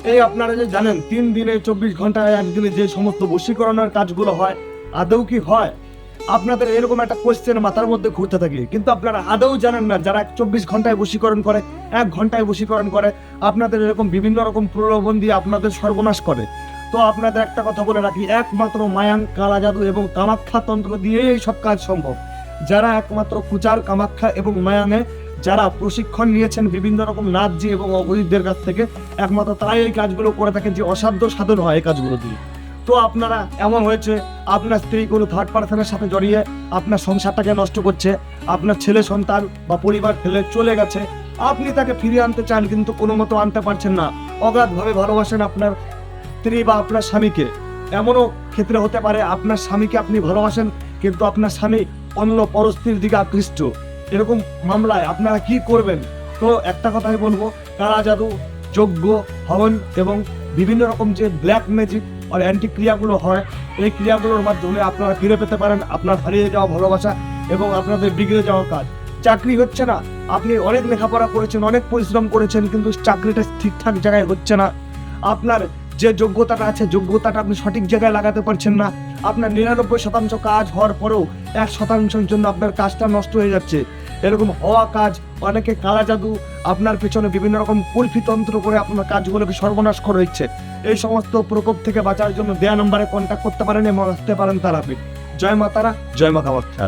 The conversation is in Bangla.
এই আপনারা যে জানেন 3 দিনে 24 ঘন্টায় একদিনে যে সমস্ত বশীকরণের কাজগুলো হয়, আদৌ কি হয়? আপনাদের এরকম একটা কোয়েশ্চেন মাথার মধ্যে ঘুরতে থাকে, কিন্তু আপনারা আদৌ জানেন না যারা 24 ঘন্টায় বশীকরণ করে, 1 ঘন্টায় বশীকরণ করে, আপনাদের এরকম বিভিন্ন রকম প্রলোভন দিয়ে আপনাদের সর্বনাশ করে। তো আপনাদের একটা কথা বলে রাখি, একমাত্র মায়াং, কালা জাদু এবং কামাখ্যা তন্ত্র দিয়ে এই সব কাজ সম্ভব। যারা একমাত্র কুচার, কামাখ্যা এবং মায়াঙে যারা প্রশিক্ষণ নিয়েছেন বিভিন্ন রকম নাথজি এবং অঘরীদের কাছ থেকে, একমাত্র তারাই এই কাজগুলো করে থাকেন, যে অসাধ্য সাধন হয় এই কাজগুলো দিয়ে। তো আপনারা এমন হয়েছে, আপনার স্ত্রী কোনো থার্ড পার্সনের সাথে জড়িয়ে আপনার সংসারটাকে নষ্ট করছে, আপনার ছেলে সন্তান বা পরিবার ফেলে চলে গেছে, আপনি তাকে ফিরিয়ে আনতে চান কিন্তু কোনো মতো আনতে পারছেন না। অগাধভাবে ভালোবাসেন আপনার স্ত্রী বা আপনার স্বামীকে। এমনও ক্ষেত্রে হতে পারে আপনার স্বামীকে আপনি ভালোবাসেন কিন্তু আপনার স্বামী অন্য পরস্ত্রীর দিকে আকৃষ্ট। এরকম মামলায় আপনারা কি করবেন? তো একটা কথাই বলবো, কালা জাদু, যজ্ঞ, হবন এবং বিভিন্ন রকম যে ব্ল্যাক ম্যাজিক আর অ্যান্টি ক্রিয়াগুলো হয়, এই ক্রিয়াগুলোর মাধ্যমে আপনারা ফিরে পেতে পারেন আপনার হারিয়ে যাওয়া ভালোবাসা এবং আপনাদের বিগড়ে যাওয়া কাজ। চাকরি হচ্ছে না, আপনি অনেক লেখাপড়া করেছেন, অনেক পরিশ্রম করেছেন, কিন্তু চাকরিটা ঠিকঠাক জায়গায় হচ্ছে না। আপনার যে যোগ্যতাটা আছে, যোগ্যতাটা আপনি সঠিক জায়গায় লাগাতে পারছেন না। আপনার 99% কাজ হওয়ার পরেও 1%-এর জন্য আপনার কাজটা নষ্ট হয়ে যাচ্ছে। এরকম হওয়া কাজ, অনেকে কালা জাদু আপনার পেছনে বিভিন্ন রকম কুলফিতন্ত্র করে আপনার কাজগুলোকে সর্বনাশ করে দিচ্ছে। এই সমস্ত প্রকোপ থেকে বাঁচার জন্য দেয়া নম্বরে কন্ট্যাক্ট করতে পারেন এবং আসতে পারেন তারাপীঠ। জয় মা তারা, জয় মা কামাখ্যা।